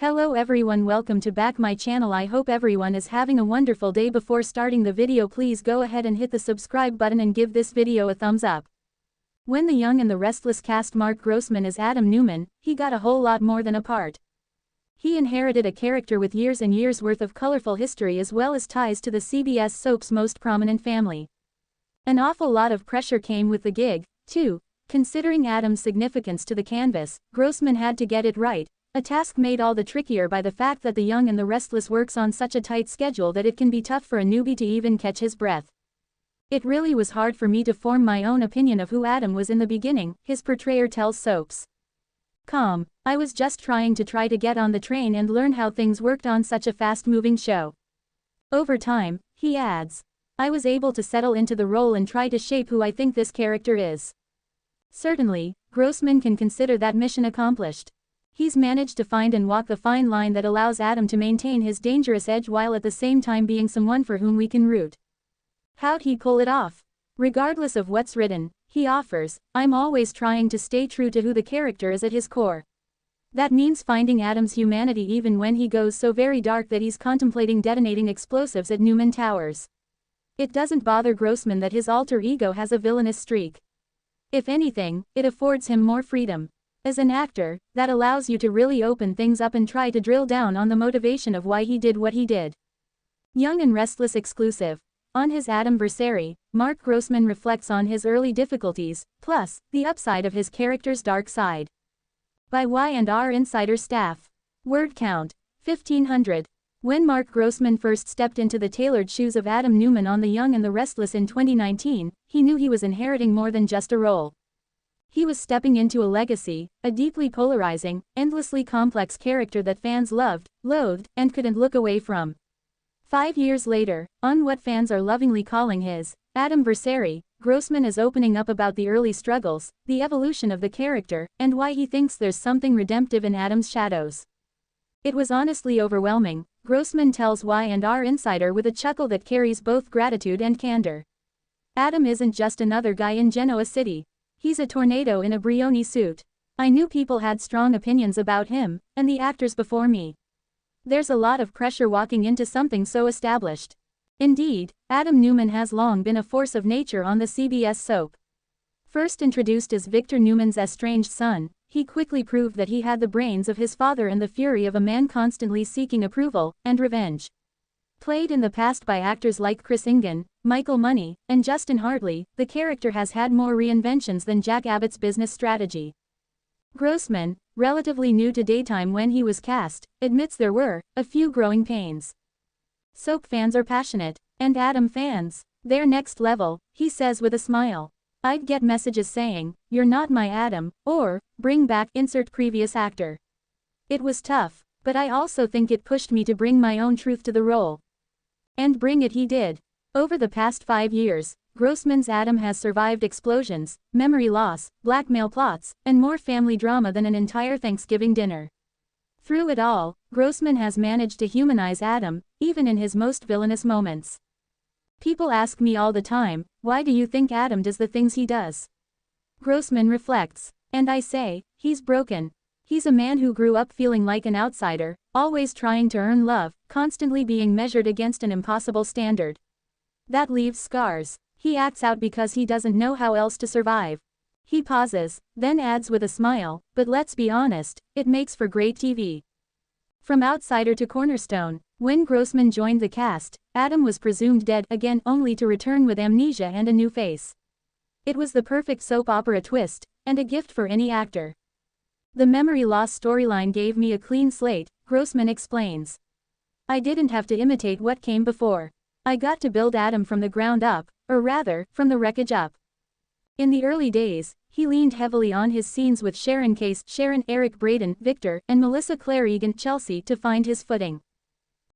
Hello everyone, welcome to back my channel. I hope everyone is having a wonderful day. Before starting the video, please go ahead and hit the subscribe button and give this video a thumbs up. When The Young and the Restless cast Mark Grossman as Adam Newman, he got a whole lot more than a part. He inherited a character with years and years worth of colorful history as well as ties to the CBS soap's most prominent family. An awful lot of pressure came with the gig, too. Considering Adam's significance to the canvas, Grossman had to get it right. A task made all the trickier by the fact that The Young and the Restless works on such a tight schedule that it can be tough for a newbie to even catch his breath. It really was hard for me to form my own opinion of who Adam was in the beginning, his portrayer tells Soaps.com. I was just trying to get on the train and learn how things worked on such a fast-moving show. Over time, he adds, I was able to settle into the role and try to shape who I think this character is. Certainly, Grossman can consider that mission accomplished. He's managed to find and walk the fine line that allows Adam to maintain his dangerous edge while at the same time being someone for whom we can root. How'd he pull it off? Regardless of what's written, he offers, I'm always trying to stay true to who the character is at his core. That means finding Adam's humanity even when he goes so very dark that he's contemplating detonating explosives at Newman Towers. It doesn't bother Grossman that his alter ego has a villainous streak. If anything, it affords him more freedom. As an actor, that allows you to really open things up and try to drill down on the motivation of why he did what he did. Young and Restless exclusive. On his Adamversary, Mark Grossman reflects on his early difficulties, plus, the upside of his character's dark side. By Y&R Insider Staff. Word count, 1,500. When Mark Grossman first stepped into the tailored shoes of Adam Newman on The Young and the Restless in 2019, he knew he was inheriting more than just a role. He was stepping into a legacy, a deeply polarizing, endlessly complex character that fans loved, loathed, and couldn't look away from. 5 years later, on what fans are lovingly calling his Adamversary, Grossman is opening up about the early struggles, the evolution of the character, and why he thinks there's something redemptive in Adam's shadows. It was honestly overwhelming, Grossman tells Y&R Insider with a chuckle that carries both gratitude and candor. Adam isn't just another guy in Genoa City. He's a tornado in a Brioni suit. I knew people had strong opinions about him, and the actors before me. There's a lot of pressure walking into something so established. Indeed, Adam Newman has long been a force of nature on the CBS soap. First introduced as Victor Newman's estranged son, he quickly proved that he had the brains of his father and the fury of a man constantly seeking approval and revenge. Played in the past by actors like Chris Ingen, Michael Money, and Justin Hartley, the character has had more reinventions than Jack Abbott's business strategy. Grossman, relatively new to daytime when he was cast, admits there were a few growing pains. Soap fans are passionate, and Adam fans, they're next level, he says with a smile. I'd get messages saying, you're not my Adam, or, bring back insert previous actor. It was tough, but I also think it pushed me to bring my own truth to the role. And bring it he did. Over the past 5 years, Grossman's Adam has survived explosions, memory loss, blackmail plots, and more family drama than an entire Thanksgiving dinner. Through it all, Grossman has managed to humanize Adam, even in his most villainous moments. People ask me all the time, why do you think Adam does the things he does? Grossman reflects. And I say, he's broken. He's a man who grew up feeling like an outsider, always trying to earn love, constantly being measured against an impossible standard. That leaves scars. He acts out because he doesn't know how else to survive. He pauses, then adds with a smile, but let's be honest, it makes for great TV. From outsider to cornerstone, when Grossman joined the cast, Adam was presumed dead again only to return with amnesia and a new face. It was the perfect soap opera twist, and a gift for any actor. The memory loss storyline gave me a clean slate, Grossman explains. I didn't have to imitate what came before. I got to build Adam from the ground up, or rather, from the wreckage up. In the early days, he leaned heavily on his scenes with Sharon Case, Eric Braeden, Victor, and Melissa Claire Egan, Chelsea to find his footing.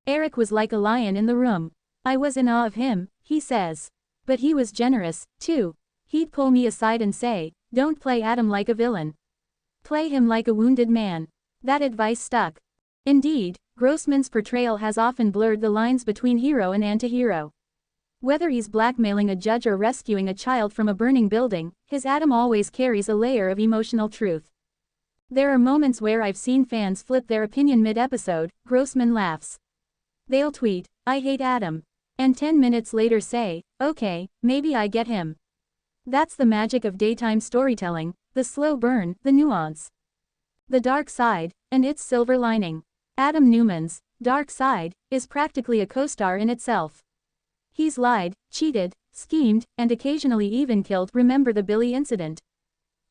Eric was like a lion in the room. I was in awe of him, he says. But he was generous, too. He'd pull me aside and say, don't play Adam like a villain. Play him like a wounded man. That advice stuck. Indeed, Grossman's portrayal has often blurred the lines between hero and anti-hero. Whether he's blackmailing a judge or rescuing a child from a burning building, his Adam always carries a layer of emotional truth. There are moments where I've seen fans flip their opinion mid-episode, Grossman laughs. They'll tweet, "I hate Adam." And 10 minutes later say, "Okay, maybe I get him." That's the magic of daytime storytelling, the slow burn, the nuance. The dark side, and its silver lining. Adam Newman's dark side is practically a co-star in itself. He's lied, cheated, schemed, and occasionally even killed. Remember the Billy incident?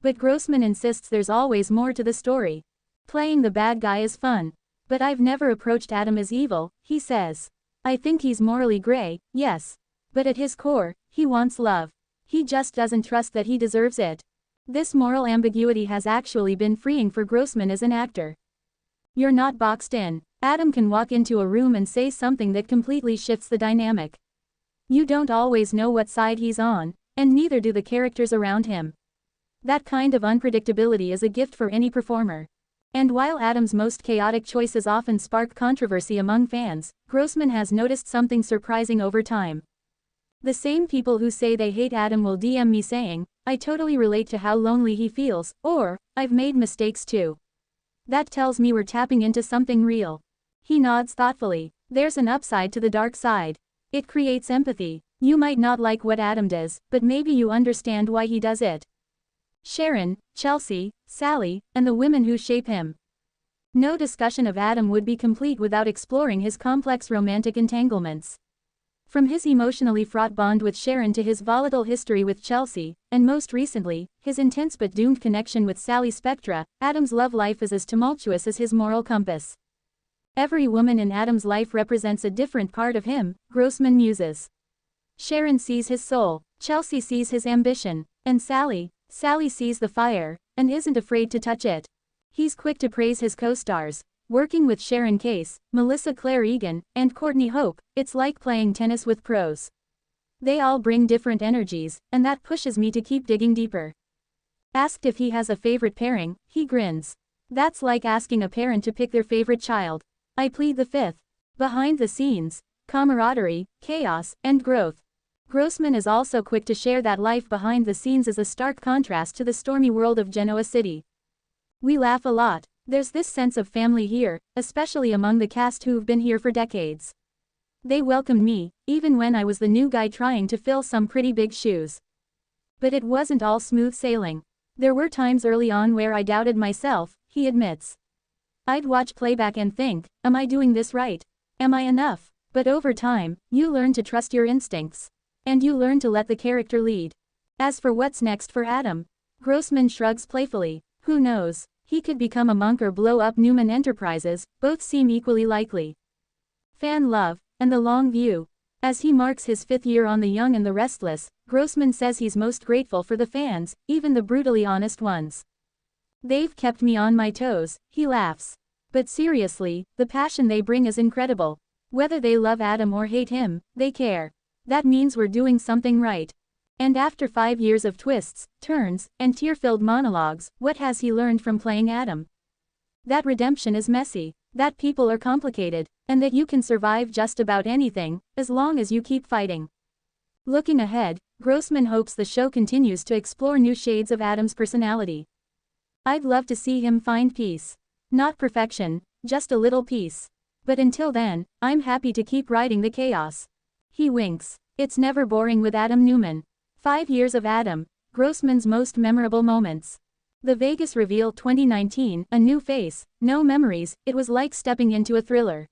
But Grossman insists there's always more to the story. Playing the bad guy is fun. But I've never approached Adam as evil, he says. I think he's morally gray, yes. But at his core, he wants love. He just doesn't trust that he deserves it. This moral ambiguity has actually been freeing for Grossman as an actor. You're not boxed in. Adam can walk into a room and say something that completely shifts the dynamic. You don't always know what side he's on, and neither do the characters around him. That kind of unpredictability is a gift for any performer. And while Adam's most chaotic choices often spark controversy among fans, Grossman has noticed something surprising over time. The same people who say they hate Adam will DM me saying, "I totally relate to how lonely he feels," or, "I've made mistakes too." That tells me we're tapping into something real. He nods thoughtfully. There's an upside to the dark side. It creates empathy. You might not like what Adam does, but maybe you understand why he does it. Sharon, Chelsea, Sally, and the women who shape him. No discussion of Adam would be complete without exploring his complex romantic entanglements. From his emotionally fraught bond with Sharon to his volatile history with Chelsea, and most recently, his intense but doomed connection with Sally Spectra, Adam's love life is as tumultuous as his moral compass. Every woman in Adam's life represents a different part of him, Grossman muses. Sharon sees his soul, Chelsea sees his ambition, and Sally sees the fire, and isn't afraid to touch it. He's quick to praise his co-stars. Working with Sharon Case, Melissa Claire Egan, and Courtney Hope, it's like playing tennis with pros. They all bring different energies, and that pushes me to keep digging deeper. Asked if he has a favorite pairing, he grins. That's like asking a parent to pick their favorite child. I plead the fifth. Behind the scenes, camaraderie, chaos, and growth. Grossman is also quick to share that life behind the scenes is a stark contrast to the stormy world of Genoa City. We laugh a lot. There's this sense of family here, especially among the cast who've been here for decades. They welcomed me, even when I was the new guy trying to fill some pretty big shoes. But it wasn't all smooth sailing. There were times early on where I doubted myself, he admits. I'd watch playback and think, am I doing this right? Am I enough? But over time, you learn to trust your instincts. And you learn to let the character lead. As for what's next for Adam, Grossman shrugs playfully. Who knows? He could become a monk or blow up Newman Enterprises, both seem equally likely. Fan love, and the long view. As he marks his 5th year on The Young and the Restless, Grossman says he's most grateful for the fans, even the brutally honest ones. They've kept me on my toes, he laughs. But seriously, the passion they bring is incredible. Whether they love Adam or hate him, they care. That means we're doing something right. And after 5 years of twists, turns, and tear-filled monologues, what has he learned from playing Adam? That redemption is messy, that people are complicated, and that you can survive just about anything, as long as you keep fighting. Looking ahead, Grossman hopes the show continues to explore new shades of Adam's personality. I'd love to see him find peace. Not perfection, just a little peace. But until then, I'm happy to keep riding the chaos. He winks. It's never boring with Adam Newman. 5 years of Adam, Grossman's most memorable moments. The Vegas reveal 2019, a new face, no memories, it was like stepping into a thriller.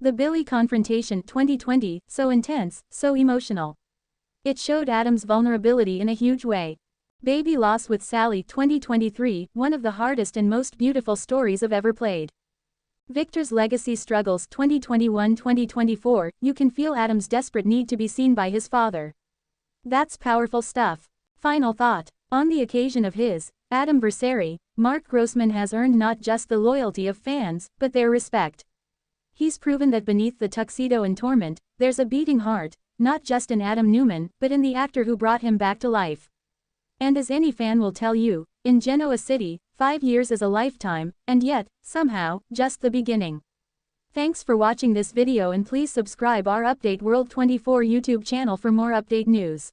The Billy confrontation 2020, so intense, so emotional. It showed Adam's vulnerability in a huge way. Baby loss with Sally 2023, one of the hardest and most beautiful stories I've ever played. Victor's legacy struggles 2021-2024, you can feel Adam's desperate need to be seen by his father. That's powerful stuff. Final thought. On the occasion of his Adamversary, Mark Grossman has earned not just the loyalty of fans, but their respect. He's proven that beneath the tuxedo and torment, there's a beating heart, not just in Adam Newman, but in the actor who brought him back to life. And as any fan will tell you, in Genoa City, 5 years is a lifetime, and yet, somehow, just the beginning. Thanks for watching this video and please subscribe our Update World 24 YouTube channel for more update news.